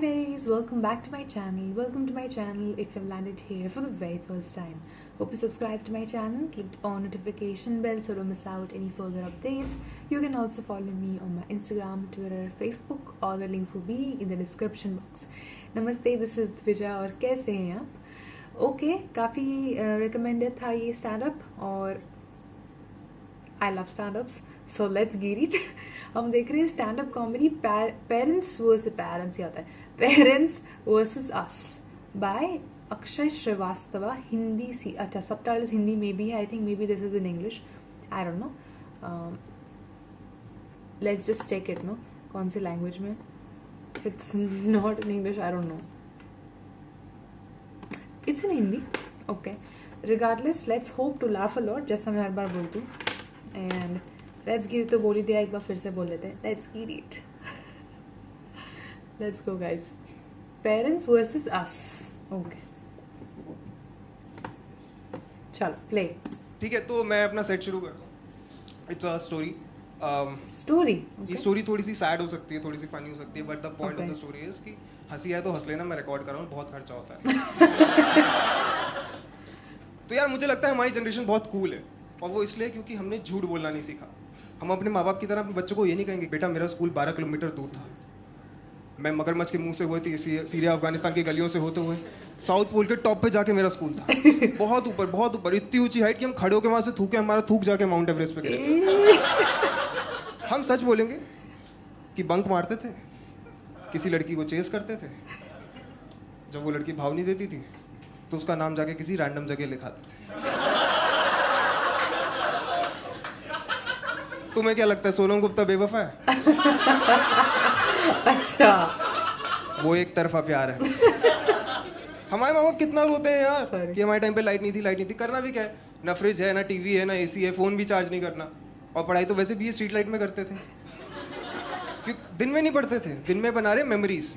berries, welcome back to my channel. Welcome to my channel if you've landed here for the very first time. Hope you subscribe to my channel, clicked on notification bell so don't miss out any further updates. You can also follow me on my Instagram, Twitter, Facebook. All the links will be in the description box. Namaste, this is Dvija और कैसे हैं आप? Okay, काफ़ी recommended था ये stand-up और I love stand-ups. So let's get it. हम देख रहे हैं stand up comedy parents versus us by Akshay Srivastava. Hindi सी अच्छा सबटाइटल्स हिंदी में भी है. I think maybe this is in English. I don't know. Let's just check it. No कौन सी लैंग्वेज में. It's not in English. I don't know. It's in Hindi. Okay regardless let's hope to laugh a lot जैसा मैं हर बार बोलती हूँ. And let's give तो बोल ही दिया, एक बार फिर से बोल लेते हैं. Let's give it. Let's go guys. Parents versus us. Okay चलो प्ले. ठीक है, तो मैं अपना सेट शुरू करता हूँ. It's a story. स्टोरी. ये स्टोरी थोड़ी सी सैड हो सकती है, थोड़ी सी फनी हो सकती है, but the point of the story is कि हंसी आए तो हंस लेना. मैं रिकॉर्ड कर रहा हूँ, बहुत खर्चा होता है. तो यार मुझे लगता है हमारी जनरेशन बहुत कूल है, और वो इसलिए क्योंकि हमने झूठ बोलना नहीं सीखा. हम अपने माँ बाप की तरह अपने बच्चों को ये नहीं कहेंगे बेटा मेरा स्कूल 12 किलोमीटर दूर था, मैं मगरमच्छ के मुंह से हुई थी, सीरिया अफगानिस्तान की गलियों से होते हुए साउथ पोल के टॉप पे जाके मेरा स्कूल था. बहुत ऊपर इतनी ऊंची हाइट कि हम खड़े होकर वहाँ से थूके, हमारा थूक जाके माउंट एवरेस्ट पे गिरे. हम सच बोलेंगे कि बंक मारते थे, किसी लड़की को चेस करते थे. जब वो लड़की भाव नहीं देती थी तो उसका नाम जाके किसी रैंडम जगह लिखाते थे. तुम्हें क्या लगता है सोनम गुप्ता बेवफा है? अच्छा, वो एक तरफा प्यार है. हमारे माँ बाप कितना रोते हैं यार कि हमारे टाइम पे लाइट नहीं थी. करना भी क्या है, ना फ्रिज है, ना टीवी है, ना एसी है, फोन भी चार्ज नहीं करना. और पढ़ाई तो वैसे भी ये स्ट्रीट लाइट में करते थे, क्योंकि दिन में नहीं पढ़ते थे. दिन में बना रहे मेमोरीज.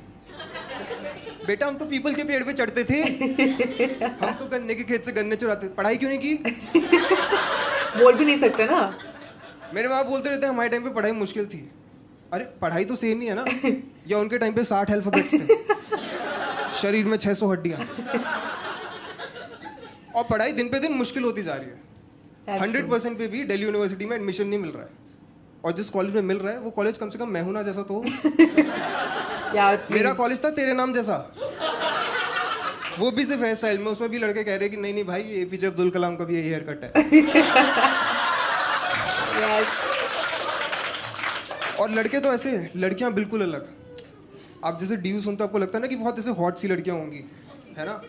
बेटा हम तो पीपल के पेड़ पे चढ़ते थे, हम तो गन्ने के खेत से गन्ने चुराते. पढ़ाई क्यों नहीं की? बोल भी नहीं सकते ना. मेरे माँ बोलते रहते हैं हमारे टाइम पे पढ़ाई मुश्किल थी. अरे पढ़ाई तो सेम ही है ना. या उनके टाइम पे 60 अल्फाबेट्स थे, शरीर में 600 हड्डियां. और पढ़ाई दिन पे दिन मुश्किल होती जा रही है. 100% पे भी दिल्ली यूनिवर्सिटी में एडमिशन नहीं मिल रहा है. और जिस कॉलेज में मिल रहा है वो कॉलेज कम से कम मैहुना जैसा तो. मेरा कॉलेज था तेरे नाम जैसा, वो भी सिर्फ हेयर स्टाइल में. उसमें भी लड़के कह रहे कि नहीं भाई एपीजे अब्दुल कलाम का भी यही हेयर कट है. और लड़के तो ऐसे, लड़कियां बिल्कुल अलग. आप जैसे ड्यू सुनते आपको लगता है ना कि बहुत ऐसे हॉट सी लड़कियां होंगी, है ना.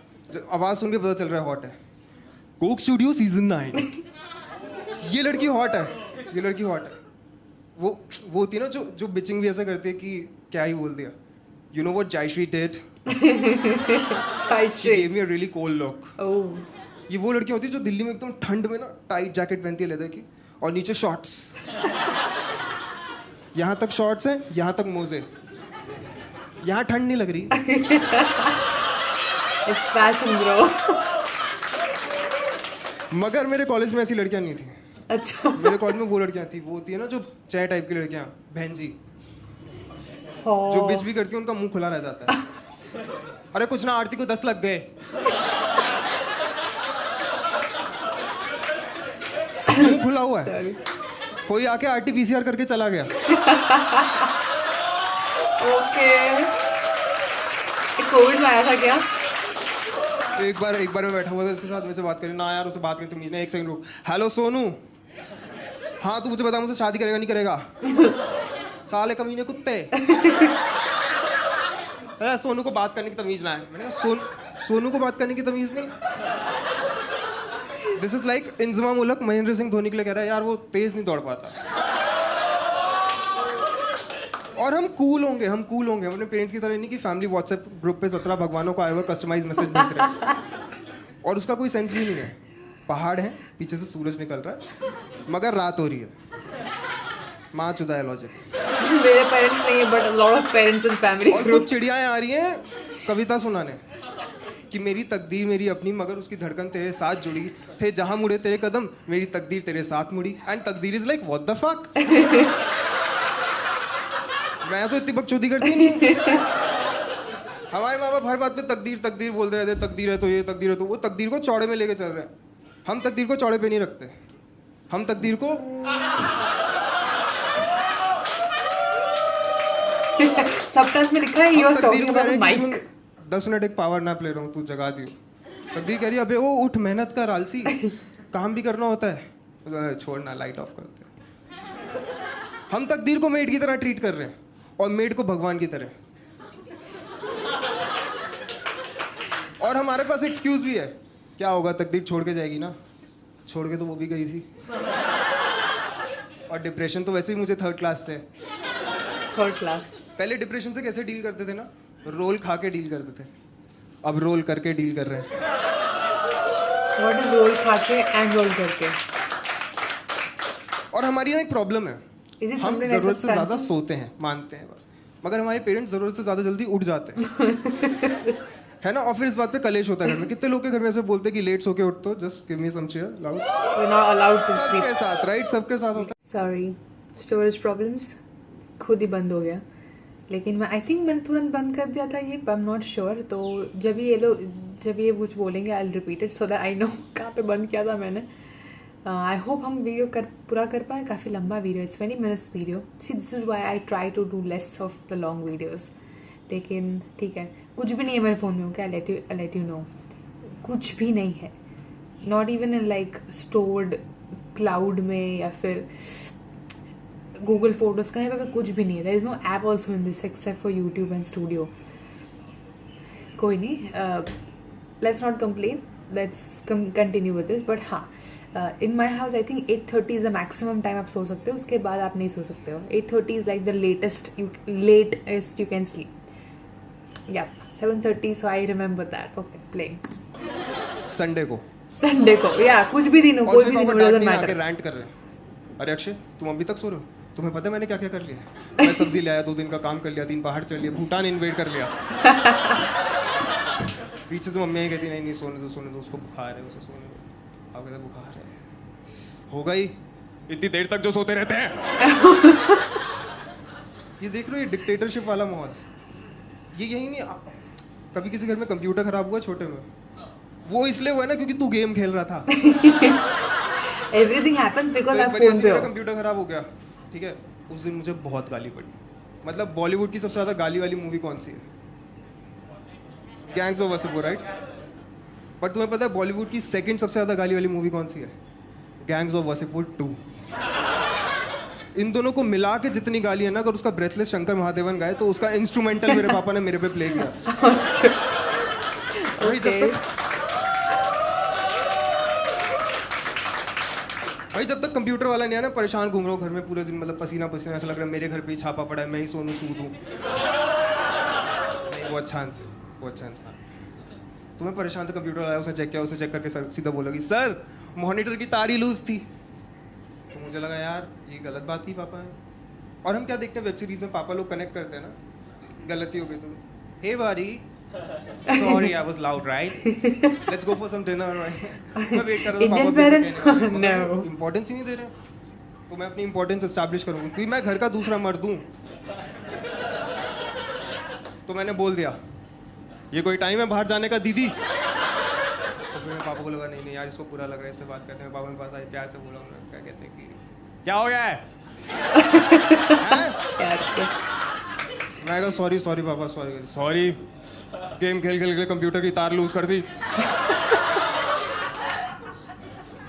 आवाज सुन के पता चल रहा है हॉट है. Coke studio season 9. ये लड़की हॉट है. वो होती है ना जो बिचिंग भी ऐसा करती है कि क्या ही बोल दिया. You know what Jayashree did? She gave me a really cold look. ये वो लड़की होती है जो दिल्ली में एकदम ठंड में ना टाइट जैकेट पहनती है लेदर की, और नीचे शॉर्ट्स. यहाँ तक शॉर्ट्स हैं, यहाँ तक मोजे. यहाँ ठंड नहीं लग रही. Fashion bro. मगर मेरे कॉलेज में ऐसी लड़कियाँ नहीं थी. अच्छा. मेरे कॉलेज में वो लड़कियाँ थी, वो होती है ना जो चाय टाइप की लड़कियाँ, बहन जी, जो बिच भी करती है उनका मुंह खुला रह जाता है. अरे कुछ ना, आरती को 10 लग गए. मुंह खुला हुआ है. कोई आके RT-PCR करके चला गया. ओके. कोविड में आया था क्या? एक बार मैं बैठा हुआ था इसके साथ, मुझसे बात करी ना यार, उससे बात करी तुम. एक सेकंड रुक. हेलो सोनू. हाँ तू मुझे बता मुझसे शादी करेगा नहीं करेगा? साले कमीने कुत्ते. सोनू को बात करने की तमीज ना है. मैंने कहा सोनू को बात करने की तमीज नहीं. दिस इज लाइक इंजमा मुलक महेंद्र सिंह धोनी के लिए कह रहा है यार वो तेज नहीं दौड़ पाता. और हम कूल होंगे. हम अपने पेरेंट्स की तरह नहीं कि फैमिली व्हाट्सएप ग्रुप पे 17 भगवानों को आए हुए कस्टमाइज मैसेज भेज रहे हैं. और उसका कोई सेंस भी नहीं है. पहाड़ है, पीछे से सूरज निकल रहा है, मगर रात हो रही है. माँ चुदा है लॉजिक. मेरे पेरेंट्स नहीं है, but lot of parents in family. और कुछ चिड़ियाएं आ रही हैं कविता सुनाने कि मेरी तकदीर मेरी अपनी, मगर उसकी धड़कन तेरे साथ जुड़ी. थे जहां मुड़े तेरे कदम, मेरी तकदीर तेरे साथ मुड़ी. एंड तकदीर is like what the fuck. मैं तो इतनी बकचोदी करती नहीं. हमारे माँ बाप हर बात पे तकदीर तकदीर बोलते रहते, तकदीर है तो ये, तकदीर है तो वो। तकदीर को चौड़े में लेके चल रहे हैं। हम तकदीर को चौड़े पे नहीं रखते, हम तकदीर को सबटाइटल्स में लिखा है हम योर तकदीर टॉकिंग को कह रहे अबाउट हैं कि माइक। सुन 10 मिनट एक पावर नैप ले रहा हूँ, तू जगा दी। तकदीर कह रही है अबे वो उठ, मेहनत कर आलसी, काम भी करना होता है। छोड़ना, लाइट ऑफ करते हैं। हम तकदीर को मेड की तरह ट्रीट कर रहे हैं और मेड को भगवान की तरह। और हमारे पास एक्सक्यूज भी है, क्या होगा तकदीर छोड़ के जाएगी ना, छोड़ के तो वो भी गई थी। और डिप्रेशन तो वैसे भी मुझे 3rd क्लास से। 3rd class. पहले डिप्रेशन से कैसे डील करते थे ना, रोल खा के डील करते थे, अब रोल करके डील कर रहे हैं। व्हाट इज रोल खा के एंड रोल करके? और हमारी ना एक प्रॉब्लम है, Is it हम something जरूरत like से ज़्यादा substances? सोते हैं, मानते हैं, मगर हमारे पेरेंट्स ज़रूरत से ज़्यादा जल्दी उठ जाते हैं। है ना। और फिर इस बात पे कलेश होता है घर में। कितने लोग के घर में ऐसे बोलते हैं कि लेट सो के उठ, तो just give me some cheer, loud. We're not allowed to sleep. सबके साथ, राइट, सबके साथ होता सॉरी, स्टोरेज प्रॉब्लम्स, खुद ही बंद हो गया। लेकिन मैं आई थिंक मैंने तुरंत बंद कर दिया था ये, आई एम नॉट श्योर। तो जब ये कुछ बोलेंगे I will repeat it so that I know कहाँ पे बंद किया था मैंने। आई होप हम वीडियो पूरा कर पाए। काफ़ी लंबा video, it's 20 minutes video. See this is why I try to do less of the long videos. लेकिन ठीक है, कुछ भी नहीं है मेरे फ़ोन में, okay, I let you know. कुछ भी नहीं है, not even in like stored cloud में या फिर गूगल फोटोज, कहीं पे कुछ भी नहीं है। There is no app also in this except for YouTube and studio. कोई नहीं, let's not complain, let's continue with this. But हाँ, in my house I think 8:30 is the maximum time आप सो सकते हो, उसके बाद आप नहीं सो सकते हो। 8:30 is like the latest you can sleep. या 7:30, so I remember that. Okay, play Sunday को, संडे को, या कुछ भी दिन हो, और कोई फिर भी दिन पापा हो, डांटने डजंट आके मैटर। रैंट कर रहे हैं। अरे अक्षय, तुम अभी तक सो रहे हो? तुम्हें पता है मैंने क्या क्या कर लिया है? मैं सब्जी ले आया, 2 दिन का काम कर लिया, 3 पहाड़ चढ़ लिया, भूटान इन्वेड कर लिया। पीछे से मम्मी कहती नहीं नहीं सोने दो, उसको बुखार है, उसे सोने दो। अब कहते बुखार है, होगा ही, इतनी देर तक जो सोते रहते हैं। ये देख रहे हो, ये डिक्टेटरशिप वाला माहौल। ये यही नहीं, कभी किसी घर में कंप्यूटर खराब हुआ छोटे में, वो इसलिए हुआ ना क्योंकि तू गेम खेल रहा था। एवरीथिंग हैपेंड बिकॉज़ आप तो फोन पे मेरा हो। कंप्यूटर खराब हो गया, ठीक है, उस दिन मुझे बहुत गाली पड़ी। मतलब बॉलीवुड की सबसे ज़्यादा गाली वाली मूवी कौन सी है? Gangs of Wasseypur, right. But तुम्हें पता है बॉलीवुड की 2nd सबसे ज़्यादा गाली वाली मूवी कौन सी है? Gangs of Wasseypur 2। इन दोनों को मिला के जितनी गाली है ना, अगर उसका ब्रेथलेस शंकर महादेवन गाए तो उसका इंस्ट्रूमेंटल मेरे पापा ने मेरे पे प्ले किया था। भाई जब तक कंप्यूटर वाला नहीं है ना, परेशान घूम रहा हूँ घर में पूरे दिन, मतलब पसीना पसीना, ऐसा लग रहा है मेरे घर पे ही छापा पड़ा है, मैं ही सोनू सूद हूँ। वो अच्छा इंसान। तुम्हें परेशान था, कंप्यूटर वाला उसने चेक किया, उसने चेक करके सर सीधा बोला कि सर मॉनिटर की तार ही लूज थी। तो मुझे लगा यार ये गलत बात की पापा ने। और हम क्या देखते हैं वेब सीरीज में, पापा लोग कनेक्ट करते हैं ना, गलती हो गई तो हे बारी sorry I was loud right, let's go for some dinner. मैं वेट कर रहा था, पापा पेरेंट्स इंपॉर्टेंस ही नहीं दे रहे, तो मैं अपनी इंपॉर्टेंस एस्टैब्लिश करूंगा क्योंकि मैं घर का दूसरा मर्द हूँ। तो मैंने बोल दिया ये कोई टाइम है बाहर जाने का दीदी? तो फिर मेरे पापा को लगा नहीं यार इसको बुरा लग रहा है, इससे बात करते हैं। पापा मेरे पास आए, प्यार से बोला उन्होंने, क्या कहते हैं कि क्या हो गया है? मैं कहा सॉरी पापा, सॉरी गेम खेल के कंप्यूटर की तार लूज कर दी।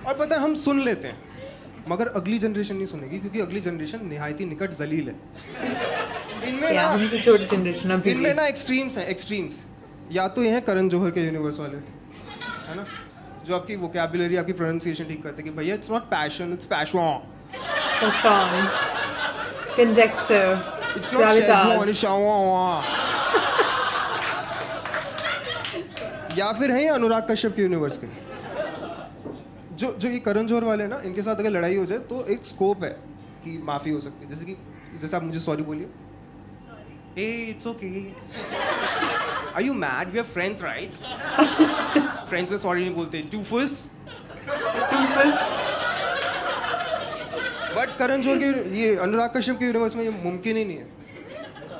और पता है हम सुन लेते हैं मगर अगली जनरेशन नहीं सुनेगी, क्योंकि अगली जनरेशन निहायती निकट जलील है। इनमें ना एक्सट्रीम्स या तो ये हैं करण जौहर के यूनिवर्स वाले, है ना, जो आपकी वोकैबुलरी, आपकी प्रोनाउंसिएशन ठीक करते हैं कि भैया it's not passion, it's passion, conjecture, it's not schezwan, Shava. या फिर है अनुराग कश्यप के यूनिवर्स के, जो ये करण जौहर वाले हैं ना, इनके साथ अगर लड़ाई हो जाए तो एक स्कोप है कि माफ़ी हो सकती है। जैसे आप मुझे सॉरी बोलिए, ए it's okay, are you mad, we are friends right. Friends में सॉरी नहीं बोलते, टूफस। बट करण जौहर के, ये अनुराग कश्यप के यूनिवर्स में ये मुमकिन ही नहीं है।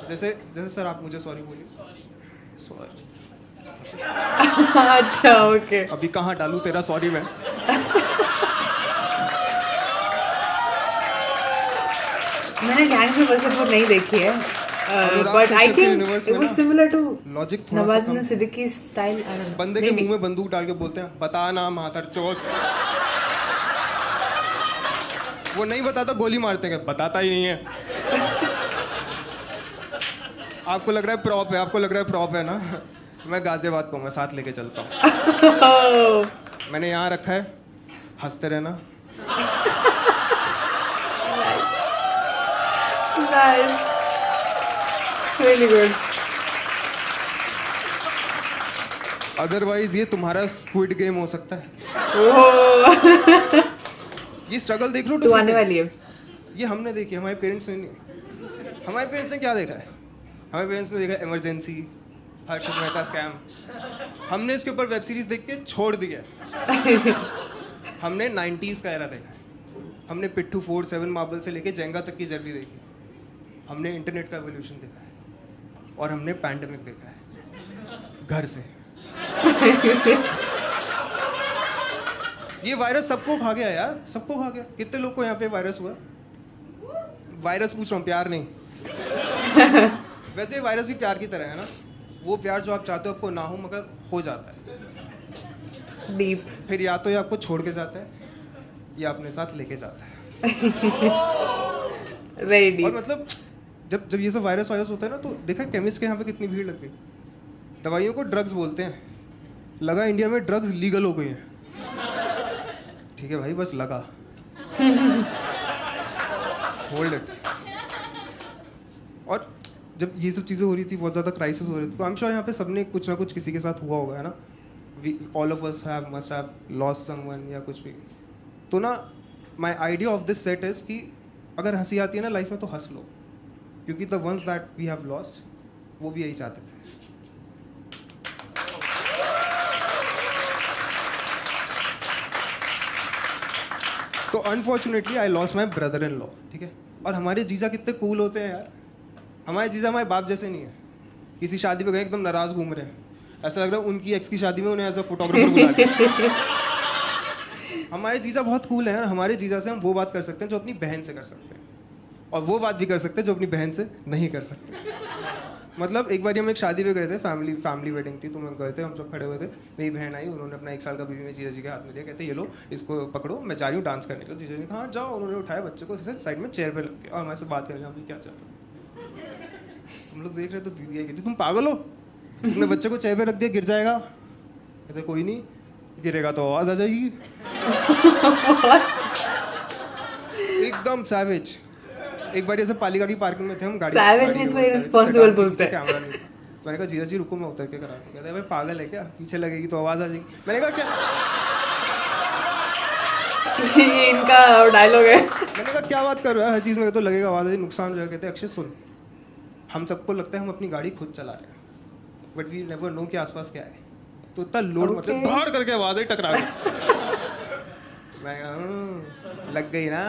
जैसे सर आप मुझे सॉरी बोलिए, सॉरी। अच्छा ओके। अभी कहाँ डालूं तेरा सॉरी मैं? मैंने गैंग्स ऑफ वासेपुर नहीं देखी है, अनुराग बट आई कश्यप के थिंक universe इट में वाज ना सिमिलर टू लॉजिक थोड़ा सा नवाजुद्दीन कम है। Siddiqui style. I don't no, बंदे के मुंह में बंदूक डाल के बोलते हैं बता ना मातर चौथ। वो नहीं बताता गोली मारते हैं, बताता ही नहीं है। आपको लग रहा है प्रॉप है, आपको लग रहा है प्रॉप है ना? मैं गाजियाबाद को मैं साथ लेके चलता हूँ। मैंने यहाँ रखा है, हंसते रहना। Nice, really good. अदरवाइज ये तुम्हारा स्क्विड गेम हो सकता है। ये स्ट्रगल देख लो तू आने वाली है। ये हमने देखी, हमारे पेरेंट्स ने नहीं। हमारे पेरेंट्स ने क्या देखा है? हमारे पेरेंट्स ने देखा इमरजेंसी, हर्षद मेहता स्कैम। हमने इसके ऊपर वेब सीरीज देख के छोड़ दिया। हमने 90s का एरा देखा है। हमने पिट्ठू 4-7 मार्बल से लेके जेंगा तक की जर्नी देखी। हमने इंटरनेट का एवोल्यूशन देखा है और हमने पैंडेमिक देखा है घर से। ये वायरस सबको खा गया यार, सबको खा गया। कितने लोग को यहाँ पे वायरस हुआ? वायरस पूछ रहा हूँ, प्यार नहीं। वैसे वायरस भी प्यार की तरह है ना, वो प्यार जो आप चाहते हो आपको ना हो मगर हो जाता है। डीप। फिर या तो ये आपको छोड़ के जाता है या अपने साथ लेके जाता है। वेरी और डीप। मतलब जब जब ये सब वायरस होता है ना, तो देखा केमिस्ट के यहाँ पे कितनी भीड़ लग गई। दवाइयों को ड्रग्स बोलते हैं। लगा इंडिया में ड्रग्स लीगल हो गई हैं। ठीक है भाई, बस लगा। Hold it. और जब ये सब चीज़ें हो रही थी, बहुत ज़्यादा क्राइसिस हो रही थी, तो आई एम श्योर यहाँ पे सबने कुछ ना कुछ किसी के साथ हुआ होगा, है ना? All of us have must have lost someone या कुछ भी। तो ना my idea of this set is कि अगर हंसी आती है ना लाइफ में तो हंस लो, क्योंकि the ones that we have lost वो भी यही चाहते थे। तो unfortunately I lost my brother in law, ठीक है? और हमारे जीजा कितने कूल होते हैं यार। हमारे जीजा हमारे बाप जैसे नहीं है। किसी शादी पे गए एकदम नाराज घूम रहे हैं, ऐसा लग रहा है उनकी एक्स की शादी में उन्हें एज अ फोटोग्राफर बुला लिया। हमारे जीजा बहुत कूल हैं यार। हमारे जीजा से हम वो बात कर सकते हैं जो अपनी बहन से कर सकते हैं, और वो बात भी कर सकते हैं जो अपनी बहन से नहीं कर सकते। मतलब एक बार हम एक शादी पे गए थे, फैमिली वेडिंग थी, तो हम गए थे, हम सब खड़े हुए थे। मेरी बहन आई, उन्होंने अपना 1 साल का बेबी में जीजा जी के हाथ में दिया, कहते ये लो इसको पकड़ो, मैं जा रही हूँ डांस करने के लिए। जीजा जी ने कहा हाँ जाओ। उन्होंने उठाया बच्चे को साइड में चेयर पे रख दिया और हमारे से बात कर रहे हैं, अभी क्या चल रहा है? हम लोग देख रहे तो दीदी आई कहती तुम पागल हो, तुमने बच्चे को चेयर पे रख दिया, गिर जाएगा। कहते कोई नहीं, गिरेगा तो आवाज़ आ जाएगी। एकदम सैवेज। एक बार ऐसे पालिका की पार्किंग में थे हम, गाड़ी Savage means कोई irresponsible बोलते हैं। कैमरा नहीं, तो मैंने कहा जीजा जी रुको मैं उतर के करा दूं। कहते हैं भाई पागल है क्या, पीछे लगेगी तो आवाज़ आ जाएगी। मैंने कहा क्या? ये इनका डायलॉग है। मैंने कहा क्या बात कर रहा है, हर चीज़ में तो लगेगा आवाज़, नुकसान हो जाएगा। कहते अक्षय सुन, हम सबको लगता है हम अपनी गाड़ी खुद चला रहे हैं, बट वी नेवर नो कि आसपास क्या है। तो इतना लोड मतलब धाड़ करके आवाज़ ही टकरा गई। मैं कहा लग गई ना,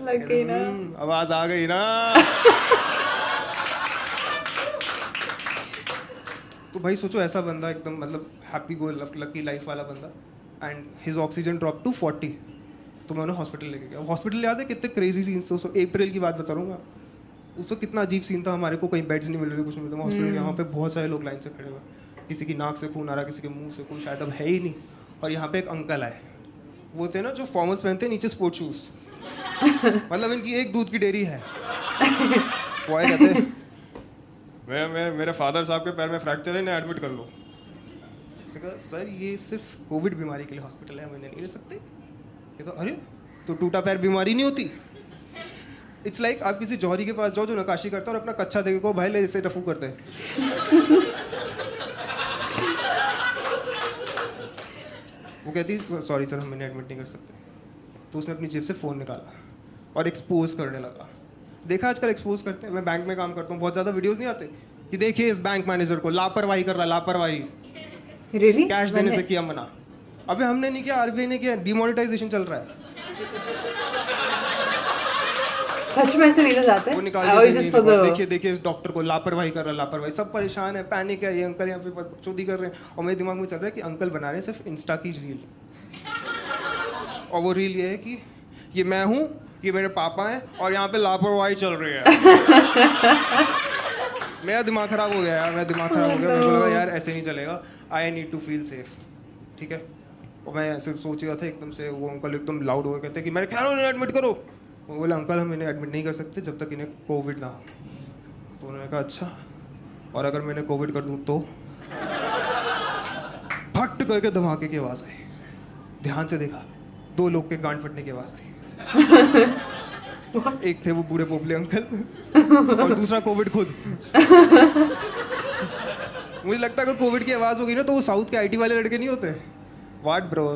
लग गई ना, आवाज़ आ गई ना। तो भाई सोचो ऐसा बंदा एकदम मतलब हैप्पी गो लकी लाइफ वाला बंदा, and his oxygen drop to 40। तो मैं उन्हें हॉस्पिटल लेके गया। हॉस्पिटल ले आते कितने क्रेजी सीन्स थे उसको। अप्रैल की बात बता रहा हूँ मैं, उसको कितना अजीब सीन था। हमारे को कहीं बेड्स नहीं मिल रहे थे, कुछ नहीं मिल रहा था हॉस्पिटल। यहाँ पे बहुत सारे लोग लाइन से खड़े हुए, किसी की नाक से खून आ रहा, किसी के मुंह से खून शायद अब है ही नहीं। और यहाँ पे एक अंकल आए, वो थे ना जो फॉर्मल्स पहनते हैं नीचे स्पोर्ट्स शूज़, मतलब इनकी एक दूध की डेयरी है। वो आए कहते मैं मेरे फादर साहब के पैर में फ्रैक्चर है, इन्हें एडमिट कर लो। उसने कहा सर ये सिर्फ कोविड बीमारी के लिए हॉस्पिटल है, हम इन्हें नहीं ले सकते। ये तो अरे तो टूटा पैर बीमारी नहीं होती। इट्स लाइक आप किसी जौहरी के पास जाओ जो नक्काशी करता है और अपना कच्चा देखे को भाई ले इसे रफू करते हैं। वो कहती सॉरी सर हम इन्हें एडमिट नहीं कर सकते। तो उसने अपनी जेब से फ़ोन निकाला और एक्सपोज करने लगा। देखा आजकल एक्सपोज करते हैं, मैं बैंक में काम करता हूँ, बहुत ज़्यादा वीडियोस नहीं आते कि देखिए इस बैंक मैनेजर को लापरवाही कर रहा है, लापरवाही। Really? कैश देने से किया मना। अबे हमने नहीं किया, आरबीआई ने किया, डिमोनेटाइजेशन चल रहा है। सच में ऐसे वीडियोस आते हैं? वो निकाल Or के just नहीं for the- देखिए देखिए इस डॉक्टर को लापरवाही कर रहा है, लापरवाही, सब परेशान है, पैनिक है, ये अंकल यहाँ पे चोरी कर रहे हैं, और मेरे दिमाग में चल रहा है कि अंकल बना रहे हैं सिर्फ इंस्टा की रील, और वो रील ये है कि ये मैं हूँ, ये मेरे पापा हैं, और यहाँ पे लापरवाही चल रही है। मेरा दिमाग खराब हो गया यार, मेरा दिमाग खराब हो गया, मेरे को लगा यार ऐसे नहीं चलेगा, I need to feel safe, ठीक है। और मैं ऐसे सोच रहा था, एकदम से वो अंकल एकदम लाउड हो गए, कहते कि मैं कह रहा हूँ एडमिट करो। वो बोला अंकल हम इन्हें एडमिट नहीं कर सकते जब तक इन्हें कोविड ना हो। तो उन्होंने कहा अच्छा, और अगर मैंने कोविड कर दूँ तो? फट करके धमाके की आवाज़ आई, ध्यान से देखा, 2 लोग के गांड फटने की आवाज़ थी। एक थे वो बूढ़े पोपले अंकल और दूसरा कोविड खुद। मुझे लगता है अगर कोविड की आवाज़ होगी ना तो वो साउथ के आईटी वाले लड़के नहीं होते, व्हाट ब्रो।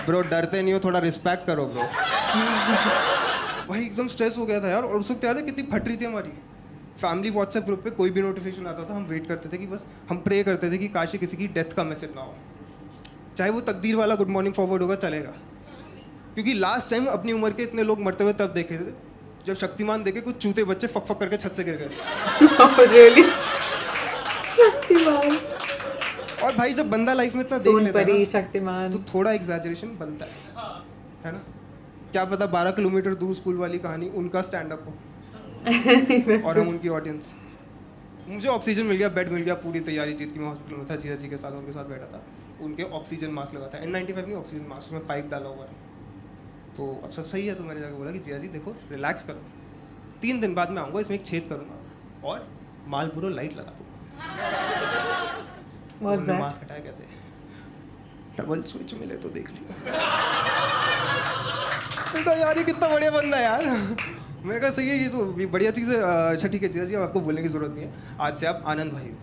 ब्रो डरते नहीं हो, थोड़ा रिस्पेक्ट करो ब्रो। भाई एकदम स्ट्रेस हो गया था यार, और उस वक्त याद है कितनी फट रही थी हमारी फैमिली व्हाट्सएप ग्रुप पे, कोई भी नोटिफिकेशन आता था हम वेट करते थे कि बस हम प्रे करते थे कि काश ही किसी की डेथ का मैसेज ना हो, चाहे वो तकदीर वाला गुड मॉर्निंग फॉरवर्ड होगा चलेगा। क्योंकि लास्ट टाइम अपनी उम्र के इतने लोग मरते हुए तब देखे थे जब शक्तिमान देखे कुछ चूते बच्चे फक फक करके छत से गिर गए। Really? शक्तिमान। और भाई जब बंदा लाइफ में इतना देख लेता है सोनपरी, ना, शक्तिमान। तो थोड़ा एग्जैजरेशन बनता है ना। क्या पता 12 किलोमीटर दूर स्कूल वाली कहानी उनका स्टैंड अप हो और हम उनकी ऑडियंस। मुझे ऑक्सीजन मिल गया, बेड मिल गया, पूरी तैयारी चीज की। मैं हॉस्पिटल में था, जीजा जी के साथ, उनके साथ बैठा था, उनके ऑक्सीजन मास्क लगा था, N95 नहीं ऑक्सीजन मास्क, में पाइप डाला हुआ है। तो अब सब सही है, तो मैंने जाकर बोला कि जीजा जी देखो रिलैक्स करो, 3 दिन बाद मैं आऊँगा, इसमें एक छेद करूँगा और मालपुरो लाइट लगा दूँगा। उन्होंने मास्क हटाया, कहते डबल स्विच मिले तो देख लियो। तो यार ये कितना बढ़िया बंदा है यार। मैं कहा सही है, ये तो बढ़िया चीज़ है। अच्छा ठीक है जीजा जी, आपको बोलने की ज़रूरत नहीं है, आज से आप आनंद भाई हो।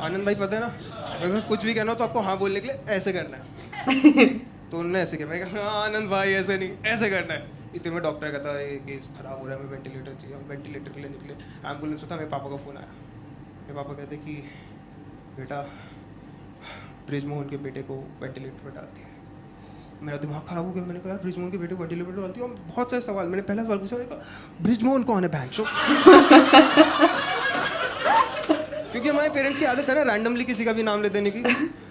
आनंद भाई पता है ना, मैं कहा कुछ भी कहना हो तो आपको हाँ बोलने के लिए ऐसे करना है। तो उन्होंने ऐसे किया, मैंने कहा हाँ आनंद भाई ऐसे नहीं, ऐसे करना है। इतने में डॉक्टर कहता है ये केस खराब हो रहा है, मैं वेंटिलेटर चाहिए। हम वेंटिलेटर के लिए निकले, एम्बुलेंस में था, मेरे पापा का फ़ोन आया। मेरे पापा कहते कि बेटा ब्रिजमोहन के बेटे को वेंटिलेटर पर डालती है। मेरा दिमाग खराब हो गया, मैंने कहा ब्रिजमोहन के बेटे को वेंटिलेटर पर डालती है। और बहुत सारे सवाल, मैंने पहला सवाल पूछा, मैंने कहा ब्रिजमोहन कौन है बहन चो। क्योंकि हमारे पेरेंट्स की आदत है ना रैंडमली किसी का भी नाम ले देने की।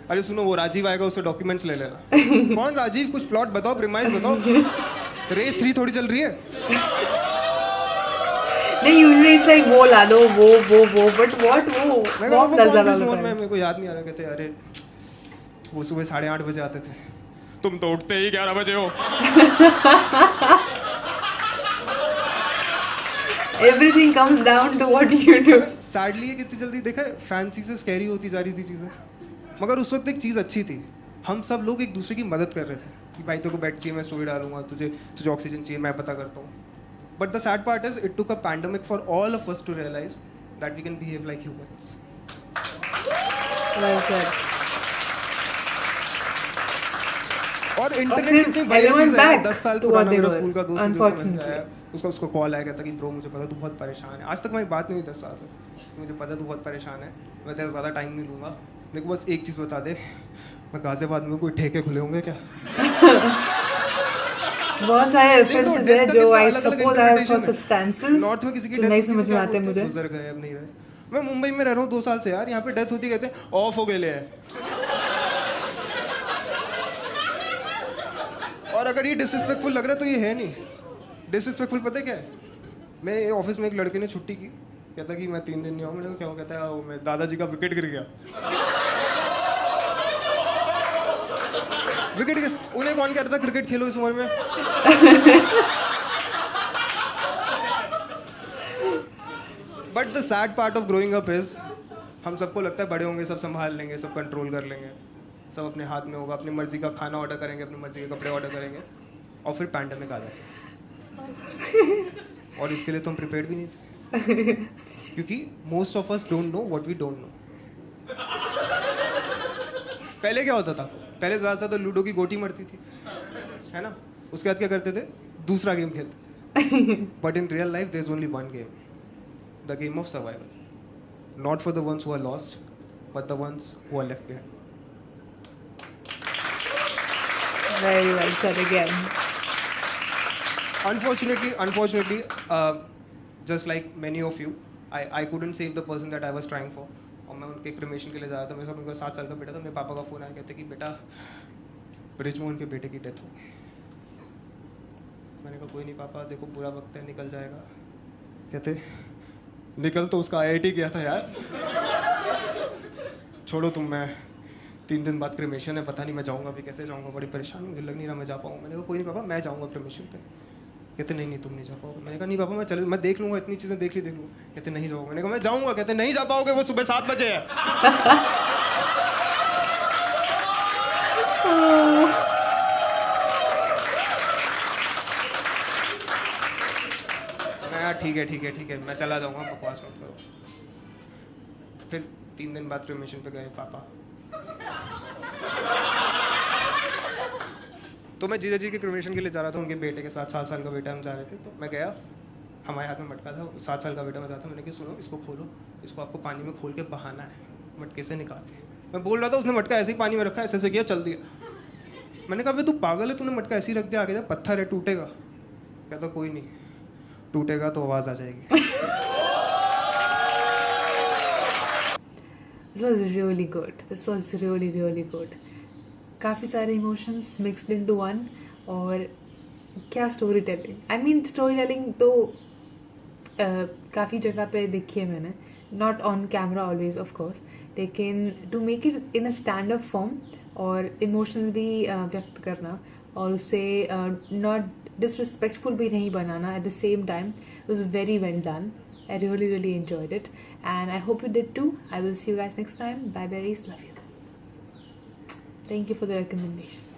अरे सुनो वो राजीव आएगा, उससे डॉक्यूमेंट्स ले लेना। कौन राजीव, कुछ प्लॉट बताओ, प्रीमाइस बताओ। रेस 3 थोड़ी चल रही है। नहीं यूजुअली इट्स लाइक वो ला दो, वो बट व्हाट वो बहुत नजर आ रहा है। मेरे को याद नहीं आ रहा। कहते अरे वो सुबह 8:30 बजे आते थे, तुम तो उठते ही 11 बजे हो। Everything comes down to what you do. Sadly ये कितनी जल्दी देखा, फैंसी से स्कैरी होती जा रही थी चीज़ें। मगर उस वक्त एक चीज़ अच्छी थी, हम सब लोग एक दूसरे की मदद कर रहे थे कि भाई तेरे को बेड चाहिए, मैं स्टोरी डालूंगा, तुझे ऑक्सीजन चाहिए, मैं पता करता हूँ। But the sad part is it took a pandemic for all of us to realise that we can behave like humans. Well said. और इंटरनेट कितनी बढ़िया चीज़ है। 10 साल पुराना मेरा स्कूल का दोस्त, मुझे उसका मैसेज आया, उसको कॉल आया, कहता कि ब्रो मुझे पता तू बहुत परेशान है। आज तक हमारी बात नहीं हुई 10 साल से, मुझे पता तू बहुत परेशान है, मैं तेरा ज़्यादा टाइम नहीं लूँगा, मेरे को बस एक चीज़ बता दे, मैं गाजियाबाद में कोई ठेके खुले होंगे क्या? बहुत सारे रेफरेंसेस हैं जो I suppose are for substances. North में किसी की नहीं डेथ समझ में आते मुझे, गुजर गए, अब नहीं रहे। मैं मुंबई में रह रहा हूँ 2 साल से यार, यहाँ पे डेथ होती कहते हैं ऑफ हो गए हैं। और अगर ये डिसरिस्पेक्टफुल लग रहा है तो ये है नहीं डिसरिस्पेक्टफुल। पता है क्या है, मैं ऑफिस में एक लड़के ने छुट्टी की, कहता कि मैं 3 दिन नहीं आऊँ। मैंने कहा क्या हो? कहता है मैं दादाजी का विकेट गिर गया। विकेट गिर, उन्हें कौन कहता था क्रिकेट खेलो इस उम्र में। But the sad part of growing up is हम सबको लगता है बड़े होंगे, सब संभाल लेंगे, सब कंट्रोल कर लेंगे, सब अपने हाथ में होगा, अपनी मर्जी का खाना ऑर्डर करेंगे, अपनी मर्जी के कपड़े ऑर्डर करेंगे, और फिर पैंडेमिक आ जाता है। और इसके लिए तो हम प्रिपेयर्ड भी नहीं थे, क्योंकि most of us don't know what we don't know. पहले क्या होता था, पहले ज़्यादा से ज़्यादा लूडो की गोटी मरती थी, है ना। उसके बाद क्या करते थे, दूसरा गेम खेलते थे। But in real life there is only one game, the game of survival, not for the ones who are lost but the ones who are left behind. Very well said again. Unfortunately, just like many of you, I couldn't save the person that I was trying for. और मैं उनके cremation के लिए जा रहा था। मैं सब उनका 7 साल का बेटा था। मेरे पापा का फ़ोन आया, कहते कि बेटा ब्रिजमोहन के बेटे की डेथ हो गई। मैंने कहा कोई नहीं पापा, देखो बुरा वक्त है, निकल जाएगा। कहते निकल तो उसका IIT गया था यार। छोड़ो तुम, मैं 3 दिन बाद क्रिमेशन है, पता नहीं मैं जाऊँगा भी कैसे जाऊँगा, बड़ी परेशानी, मुझे लग नहीं रहा मैं जा पाऊँगा। मैंने कहा कोई नहीं पापा, मैं जाऊँगा क्रिमेशन पे। कहते नहीं तुम नहीं जा पाओगे। मैंने कहा नहीं पापा, मैं देख लूँगा, इतनी चीज़ें देख लूँगा। कहते नहीं जाओगे। मैंने कहा मैं जाऊँगा। कहते नहीं जा पाओगे, वो सुबह 7 बजे है। ठीक है, मैं चला जाऊँगा, बकवास मत करो। फिर 3 दिन बाद क्रिमेशन पे गए पापा। तो मैं जीजा जी के क्रिमेशन के लिए जा रहा था, उनके बेटे के साथ, 7 साल का बेटा, हम जा रहे थे। तो मैं गया, हमारे हाथ में मटका था, 7 साल का बेटा मैं जाता। मैंने कहा सुनो, इसको खोलो, इसको आपको पानी में खोल के बहाना है, मटके से निकाल के। मैं बोल रहा था, उसने मटका ऐसे ही पानी में रखा, ऐसे किया, चल दिया। मैंने कहा तू पागल है, तूने मटका ऐसे ही रख दिया, आगे जा, पत्थर है, टूटेगा। कहता कोई नहीं, टूटेगा तो आवाज़ आ जाएगी। This was really good. This was really, really good. काफ़ी सारे इमोशंस मिक्सड इनटू वन, और क्या story telling. I mean story telling तो काफ़ी जगह पे देखी है मैंने, not on camera always of course, लेकिन to make it in a stand up form और इमोशंस भी व्यक्त करना, और उसे नॉट डिसरिस्पेक्टफुल भी नहीं बनाना at the same time, was very well done. I really, really enjoyed it, and I hope you did too. I will see you guys next time. Bye, berries. Love you. Thank you for the recommendation.